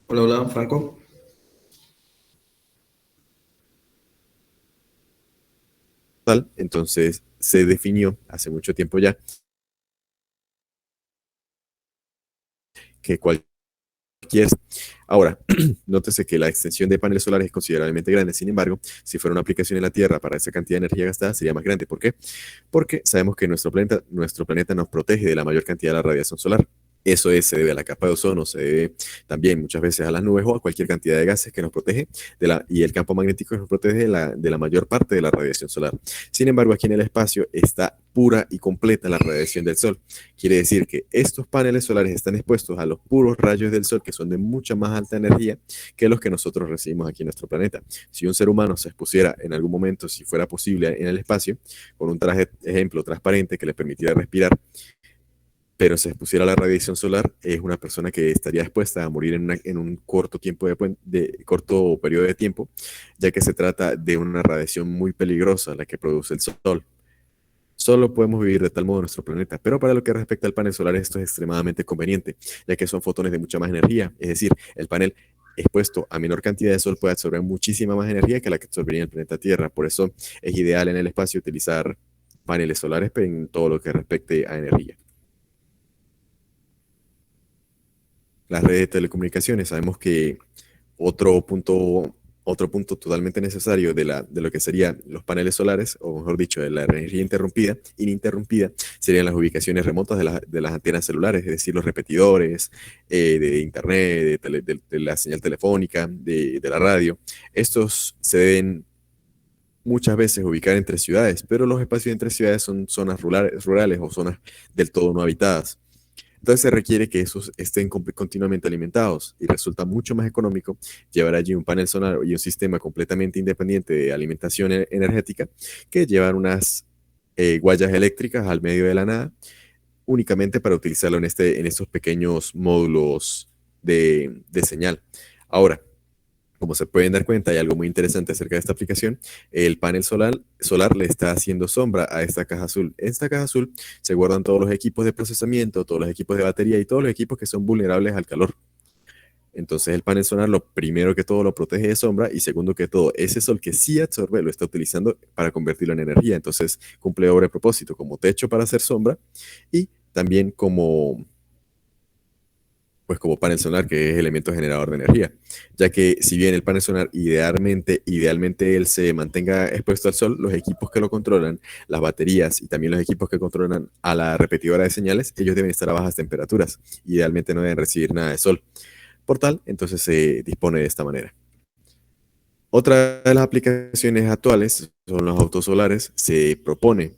Hola, hola, Franco. Entonces, se definió hace mucho tiempo ya que cualquier... Ahora, nótese que la extensión de paneles solares es considerablemente grande. Sin embargo, si fuera una aplicación en la Tierra para esa cantidad de energía gastada, sería más grande. ¿Por qué? Porque sabemos que nuestro planeta nos protege de la mayor cantidad de la radiación solar. Eso se debe a la capa de ozono, se debe también muchas veces a las nubes o a cualquier cantidad de gases que nos protege y el campo magnético nos protege de la mayor parte de la radiación solar. Sin embargo, aquí en el espacio está pura y completa la radiación del Sol. Quiere decir que estos paneles solares están expuestos a los puros rayos del Sol, que son de mucha más alta energía que los que nosotros recibimos aquí en nuestro planeta. Si un ser humano se expusiera en algún momento, si fuera posible, en el espacio, con un traje, ejemplo, transparente que le permitiera respirar, pero se expusiera a la radiación solar, es una persona que estaría expuesta a morir en un corto corto periodo de tiempo, ya que se trata de una radiación muy peligrosa la que produce el Sol. Solo podemos vivir de tal modo en nuestro planeta, pero para lo que respecta al panel solar esto es extremadamente conveniente, ya que son fotones de mucha más energía, es decir, el panel expuesto a menor cantidad de sol puede absorber muchísima más energía que la que absorbería el planeta Tierra. Por eso es ideal en el espacio utilizar paneles solares en todo lo que respecte a energía. Las redes de telecomunicaciones, sabemos que otro punto, otro punto totalmente necesario de lo que serían los paneles solares, o mejor dicho, de la energía ininterrumpida, serían las ubicaciones remotas de las antenas celulares, es decir, los repetidores de internet, de la señal telefónica, de la radio. Estos se deben muchas veces ubicar entre ciudades, pero los espacios entre ciudades son zonas rurales o zonas del todo no habitadas. Entonces se requiere que esos estén continuamente alimentados y resulta mucho más económico llevar allí un panel solar y un sistema completamente independiente de alimentación energética que llevar unas guayas eléctricas al medio de la nada únicamente para utilizarlo en estos pequeños módulos de señal. Ahora, como se pueden dar cuenta, hay algo muy interesante acerca de esta aplicación. El panel solar le está haciendo sombra a esta caja azul. En esta caja azul se guardan todos los equipos de procesamiento, todos los equipos de batería y todos los equipos que son vulnerables al calor. Entonces el panel solar lo primero que todo lo protege de sombra y segundo que todo, ese sol que sí absorbe lo está utilizando para convertirlo en energía. Entonces cumple doble propósito como techo para hacer sombra y también como panel solar, que es elemento generador de energía, ya que si bien el panel solar idealmente él se mantenga expuesto al sol, los equipos que lo controlan, las baterías y también los equipos que controlan a la repetidora de señales, ellos deben estar a bajas temperaturas, idealmente no deben recibir nada de sol. Por tal, entonces se dispone de esta manera. Otra de las aplicaciones actuales son los autos solares. Se propone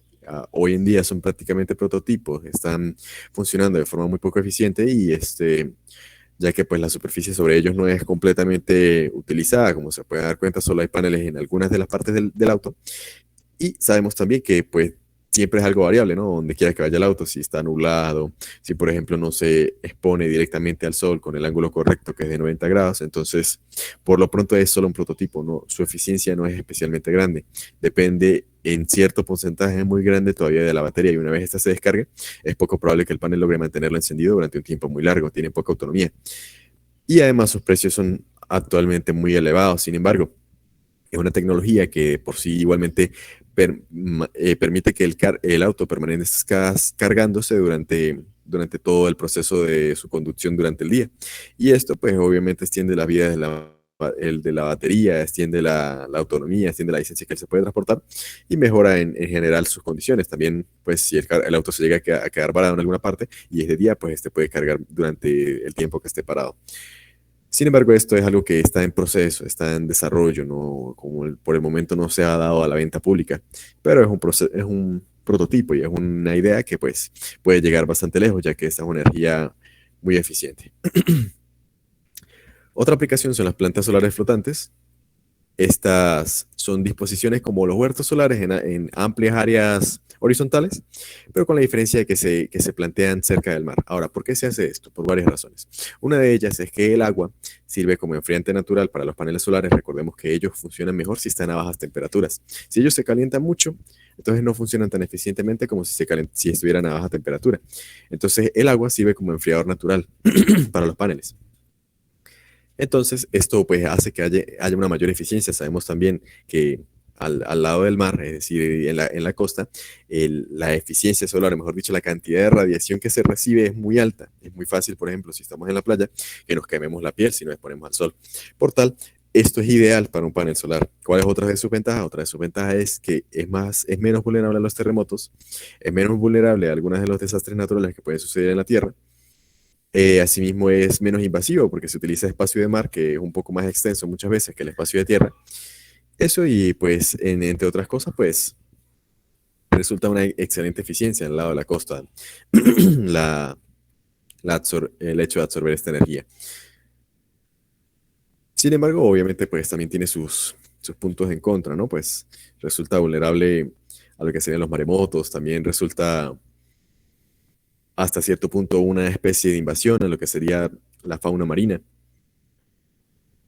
hoy en día son prácticamente prototipos, están funcionando de forma muy poco eficiente y ya que pues la superficie sobre ellos no es completamente utilizada, como se puede dar cuenta, solo hay paneles en algunas de las partes del auto y sabemos también que pues siempre es algo variable, ¿no? Donde quiera que vaya el auto, si está nublado, si por ejemplo no se expone directamente al sol con el ángulo correcto, que es de 90 grados, entonces por lo pronto es solo un prototipo, ¿no? Su eficiencia no es especialmente grande, depende en cierto porcentaje muy grande todavía de la batería y una vez esta se descargue, es poco probable que el panel logre mantenerlo encendido durante un tiempo muy largo, tiene poca autonomía. Y además sus precios son actualmente muy elevados, sin embargo, es una tecnología que por sí igualmente permite que el auto permanezca cargándose durante todo el proceso de su conducción durante el día. Y esto pues obviamente extiende la vida de la batería, extiende la autonomía, extiende la distancia que él se puede transportar y mejora en general sus condiciones. También pues si el auto se llega a quedar varado en alguna parte y es de día, pues este puede cargar durante el tiempo que esté parado. Sin embargo, esto es algo que está en proceso, está en desarrollo, no, por el momento no se ha dado a la venta pública, pero es un prototipo y es una idea que pues puede llegar bastante lejos, ya que esta es una energía muy eficiente. Otra aplicación son las plantas solares flotantes. Estas son disposiciones como los huertos solares en amplias áreas horizontales, pero con la diferencia de que se plantean cerca del mar. Ahora, ¿por qué se hace esto? Por varias razones. Una de ellas es que el agua sirve como enfriante natural para los paneles solares. Recordemos que ellos funcionan mejor si están a bajas temperaturas. Si ellos se calientan mucho, entonces no funcionan tan eficientemente como si estuvieran a baja temperatura. Entonces el agua sirve como enfriador natural para los paneles. Entonces, esto pues hace que haya una mayor eficiencia. Sabemos también que al lado del mar, es decir, en la costa, la eficiencia solar, mejor dicho, la cantidad de radiación que se recibe es muy alta. Es muy fácil, por ejemplo, si estamos en la playa, que nos quememos la piel si nos exponemos al sol. Por tal, esto es ideal para un panel solar. ¿Cuál es otra de sus ventajas? Otra de sus ventajas es que es menos vulnerable a los terremotos, es menos vulnerable a algunos de los desastres naturales que pueden suceder en la Tierra. Asimismo es menos invasivo porque se utiliza espacio de mar que es un poco más extenso muchas veces que el espacio de tierra. Eso y pues entre otras cosas pues resulta una excelente eficiencia al lado de la costa el hecho de absorber esta energía. Sin embargo, obviamente pues también tiene sus puntos en contra, ¿no? Pues resulta vulnerable a lo que serían los maremotos, también resulta hasta cierto punto una especie de invasión a lo que sería la fauna marina.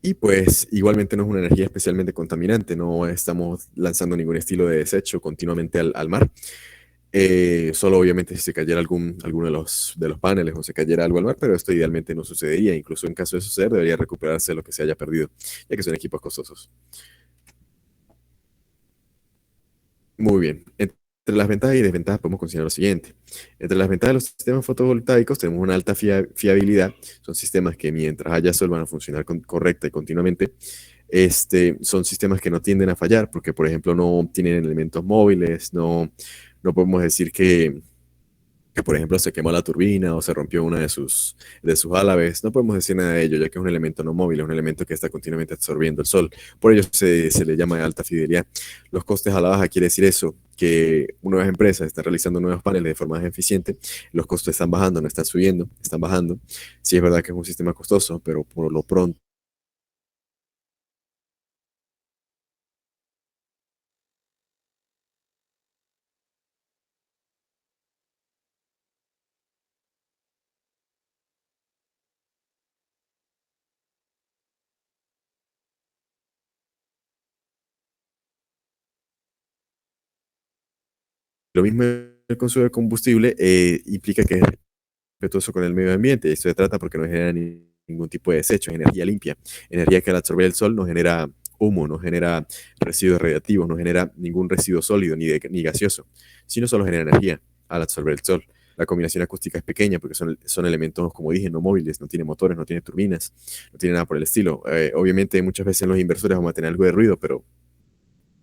Y pues igualmente no es una energía especialmente contaminante, no estamos lanzando ningún estilo de desecho continuamente al mar. Solo obviamente si se cayera alguno de los paneles o se cayera algo al mar, pero esto idealmente no sucedería. Incluso en caso de suceder debería recuperarse lo que se haya perdido, ya que son equipos costosos. Muy bien. Entre las ventajas y desventajas podemos considerar lo siguiente. Entre las ventajas de los sistemas fotovoltaicos tenemos una alta fiabilidad. Son sistemas que mientras haya sol van a funcionar correcta y continuamente. Son sistemas que no tienden a fallar porque, por ejemplo, no tienen elementos móviles, no podemos decir que que por ejemplo se quemó la turbina o se rompió una de sus álabes, no podemos decir nada de ello, ya que es un elemento no móvil, es un elemento que está continuamente absorbiendo el sol. Por ello se le llama de alta fidelidad. Los costes a la baja quiere decir eso, que nuevas empresas están realizando nuevos paneles de forma más eficiente, los costes están bajando, no están subiendo, están bajando. Sí es verdad que es un sistema costoso, pero por lo pronto lo mismo el consumo de combustible implica que es respetuoso con el medio ambiente. Esto se trata porque no genera ningún tipo de desecho, es energía limpia, energía que al absorber el sol no genera humo, no genera residuos radiactivos, no genera ningún residuo sólido ni gaseoso, sino solo genera energía al absorber el sol. La combinación acústica es pequeña porque son elementos, como dije, no móviles, no tiene motores, no tiene turbinas, no tiene nada por el estilo. Obviamente muchas veces los inversores vamos a tener algo de ruido, pero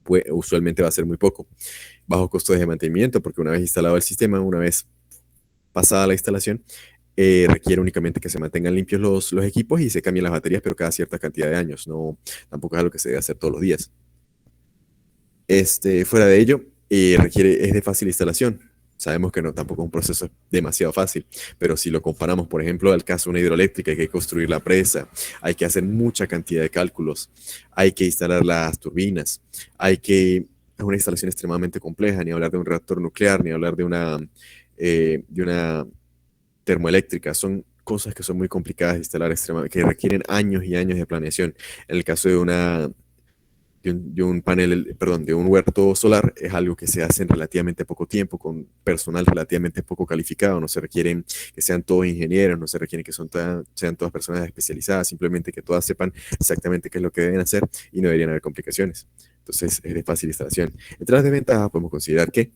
pues, usualmente va a ser muy poco. Bajo costos de mantenimiento, porque una vez instalado el sistema, una vez pasada la instalación, requiere únicamente que se mantengan limpios los equipos y se cambien las baterías, pero cada cierta cantidad de años. No, tampoco es algo que se debe hacer todos los días. Fuera de ello, es de fácil instalación. Sabemos que no, tampoco es un proceso demasiado fácil, pero si lo comparamos, por ejemplo, al caso de una hidroeléctrica, hay que construir la presa, hay que hacer mucha cantidad de cálculos, hay que instalar las turbinas, es una instalación extremadamente compleja, ni hablar de un reactor nuclear, ni hablar de una termoeléctrica. Son cosas que son muy complicadas de instalar, que requieren años y años de planeación. En el caso de un panel, perdón, de un huerto solar, es algo que se hace en relativamente poco tiempo, con personal relativamente poco calificado. No se requieren que sean todos ingenieros, no se requieren que sean todas personas especializadas, simplemente que todas sepan exactamente qué es lo que deben hacer y no deberían haber complicaciones. Entonces, es de fácil instalación. Entre las desventajas, podemos considerar que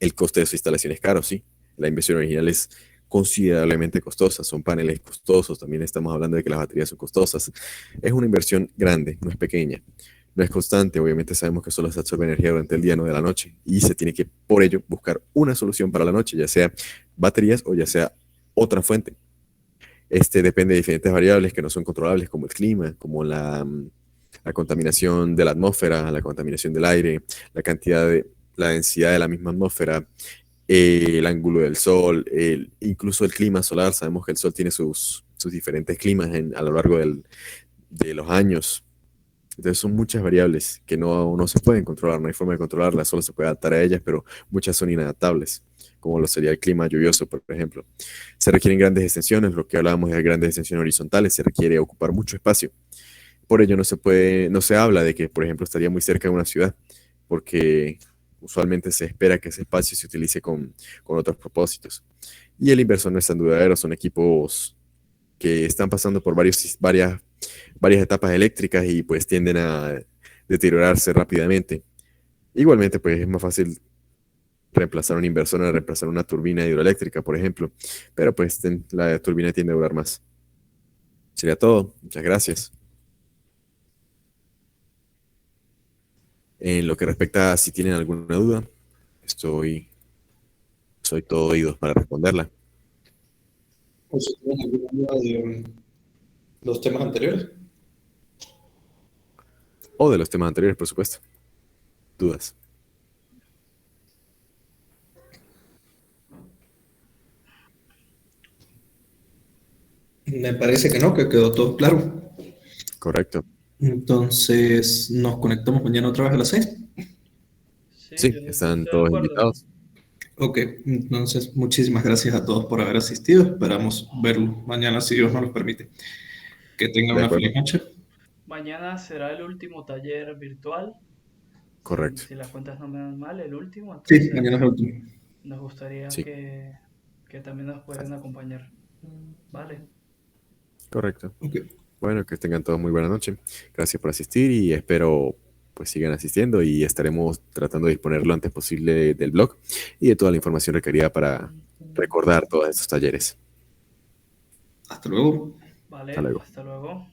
el coste de su instalación es caro, sí. La inversión original es considerablemente costosa, son paneles costosos, también estamos hablando de que las baterías son costosas. Es una inversión grande, no es pequeña, no es constante, obviamente sabemos que solo se absorbe energía durante el día, no de la noche, y se tiene que, por ello, buscar una solución para la noche, ya sea baterías o ya sea otra fuente. Depende de diferentes variables que no son controlables, como el clima, como la contaminación de la atmósfera, la contaminación del aire, la densidad de la misma atmósfera, el ángulo del sol, incluso el clima solar. Sabemos que el sol tiene sus diferentes climas a lo largo de los años. Entonces son muchas variables que no se pueden controlar, no hay forma de controlarlas, solo se puede adaptar a ellas, pero muchas son inadaptables, como lo sería el clima lluvioso, por ejemplo. Se requieren grandes extensiones, lo que hablábamos de grandes extensiones horizontales, se requiere ocupar mucho espacio. Por ello no se habla de que, por ejemplo, estaría muy cerca de una ciudad, porque usualmente se espera que ese espacio se utilice con otros propósitos. Y el inversor no es tan duradero, son equipos que están pasando por varias etapas eléctricas y pues tienden a deteriorarse rápidamente. Igualmente, pues es más fácil reemplazar una inversora a reemplazar una turbina hidroeléctrica, por ejemplo, pero pues la turbina tiende a durar más. Sería todo. Muchas gracias. En lo que respecta a si tienen alguna duda, soy todo oídos para responderla. ¿O si tienen alguna duda de los temas anteriores? O de los temas anteriores, por supuesto. Dudas. Me parece que no, que quedó todo claro. Correcto. Entonces, nos conectamos mañana otra vez a las 6. Sí, Sí, yo están estoy de todos acuerdo. invitados. Ok, entonces muchísimas gracias a todos por haber asistido. Esperamos verlo mañana si Dios nos lo permite. Que tengan De una acuerdo. feliz noche. Mañana será el último taller virtual. Correcto. Si las cuentas no me dan mal, el último. Sí, mañana es Entonces, el último. nos gustaría Sí, que también nos puedan acompañar. Vale. correcto. Ok, Bueno, que tengan todos muy buena noche. Gracias por asistir y espero pues sigan asistiendo y estaremos tratando de disponer lo antes posible del blog y de toda la información requerida para recordar todos estos talleres. hasta luego. Hasta Vale, luego. hasta luego.